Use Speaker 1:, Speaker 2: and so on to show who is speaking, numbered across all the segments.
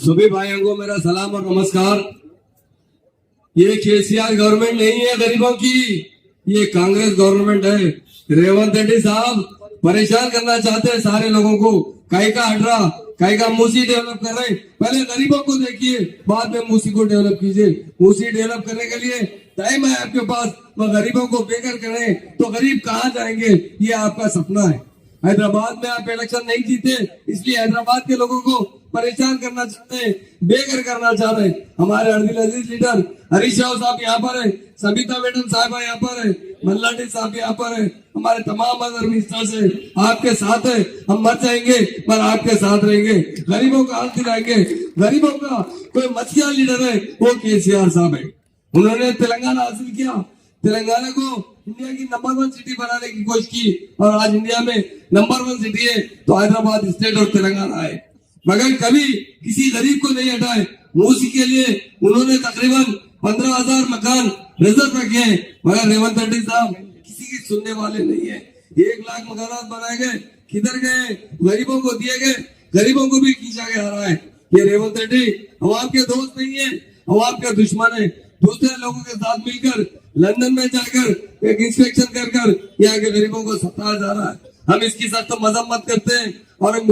Speaker 1: सभी भाइयों को मेरा सलाम और नमस्कार। ये केसीआर गवर्नमेंट नहीं है गरीबों की, ये कांग्रेस गवर्नमेंट है। रेवंत रेड्डी साहब परेशान करना चाहते हैं सारे लोगों को। काई का हटरा, काई का मूसी डेवलप कर रहे हैं। पहले गरीबों को देखिए, बाद में मूसी को डेवलप कीजिए। मूसी डेवलप करने के लिए टाइम है आपके पास, वह गरीबों को बेघर करें तो गरीब कहाँ जाएंगे? ये आपका सपना है। हैदराबाद में आप इलेक्शन नहीं जीते, इसलिए हैदराबाद के लोगों को परेशान करना चाहते हैं, बेघर करना चाह रहे हैं। हमारे अर्दिल अजीज लीडर हरीश राव साहब यहाँ पर है, सबिता मैडम साहबा यहाँ पर है, मल्लाडी साहब यहाँ पर है, हमारे तमाम अदर मिनिस्टर्स है, आपके साथ है। हम मर जाएंगे पर आपके साथ रहेंगे, गरीबों का हाथ दिलाएंगे। गरीबों का कोई मछिया लीडर है वो केसीआर साहब है। उन्होंने तेलंगाना हासिल किया, तेलंगाना को इंडिया की नंबर 1 सिटी बनाने की कोशिश की और आज इंडिया में नंबर 1 सिटी है तो हैदराबाद स्टेट और तेलंगाना है। मगर कभी किसी गरीब को नहीं हटाए। मूसी के लिए उन्होंने तकरीबन 15,000 मकान रिजर्व रखे हैं, मगर रेवंत रेड्डी साहब किसी की सुनने वाले नहीं है। 1 लाख मकान बनाए गए, किधर गए? गरीबों को दिए गए, गरीबों को भी खींचा गया रहा है। ये रेवंत रेड्डी हम आपके दोस्त नहीं है, हम आपके दुश्मन है। दूसरे लोगों के साथ मिलकर लंदन में जाकर एक इंस्पेक्शन कर कर यहाँ के गरीबों को सताया जा रहा है। हम इसकी सख्त मजम्मत करते हैं और हम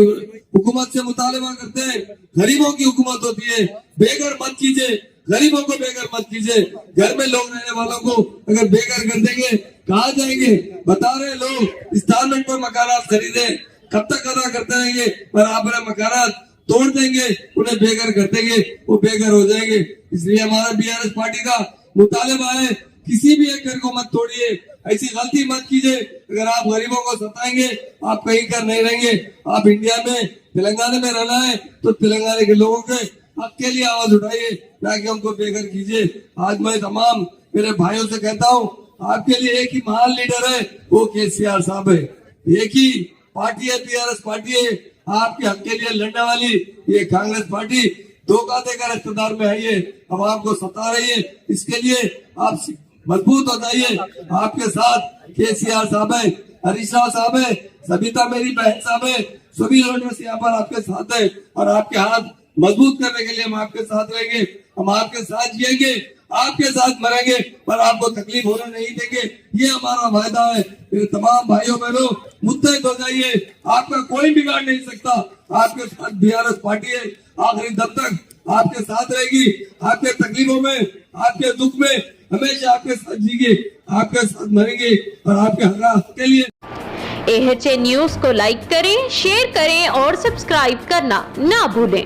Speaker 1: हुकूमत से मुतालिबा करते हैं। गरीबों की हुकूमत होती है, बेघर मत कीजिए, गरीबों को बेघर मत कीजिए। घर में लोग रहने वालों को अगर बेघर कर देंगे कहाँ जाएंगे? बता रहे लोग इंस्टॉलमेंट पर मकानात खरीदे, कब तक अदा करते रहेंगे? पर आप मकानात तोड़ देंगे, उन्हें बेघर कर देंगे, वो बेघर हो जाएंगे। इसलिए हमारा बीआरएस पार्टी का मुतालिबा है, किसी भी एक घर को मत तोड़िए, ऐसी गलती मत कीजिए। अगर आप गरीबों को सताएंगे आप कहीं कर नहीं रहेंगे। आप इंडिया में तेलंगाना में रहना है तो तेलंगाना के लोगों के हक के लिए आवाज उठाइए, ताकि उनको बेघर कीजिए। आज मैं तमाम मेरे भाइयों से कहता हूँ, आपके लिए एक ही महान लीडर है, वो केसीआर साहब है। एक ही पार्टी है, बीआरएस पार्टी है, आपके हक के लिए लड़ने वाली ये कांग्रेस पार्टी धोखा देकर इख्तिदार में आई है, अब आपको सता रही है। इसके लिए आप मजबूत हो जाइए। आपके साथ केसीआर साहब है, हरीश राव साहब है, सबिता मेरी बहन साहब है, सभी लोग यहाँ पर आपके साथ है और आपके हाथ मजबूत करने के लिए हम आपके साथ रहेंगे। हम आपके साथ जिएंगे, आपके साथ मरेंगे, पर आपको तकलीफ होने नहीं देंगे, ये हमारा वायदा है। मेरे तमाम भाइयों बहनों, मुत्तहिद हो जाइए, आपका कोई बिगाड़ नहीं सकता। आपके साथ बीआरएस पार्टी है, आखिरी दम तक आपके साथ रहेगी। आपके तकलीफों में, आपके दुख में हमेशा आपके साथ जीएंगे, आपके साथ मरेंगे और आपके हक के लिए।
Speaker 2: AHA न्यूज को लाइक करें, शेयर करें और सब्सक्राइब करना ना भूलें।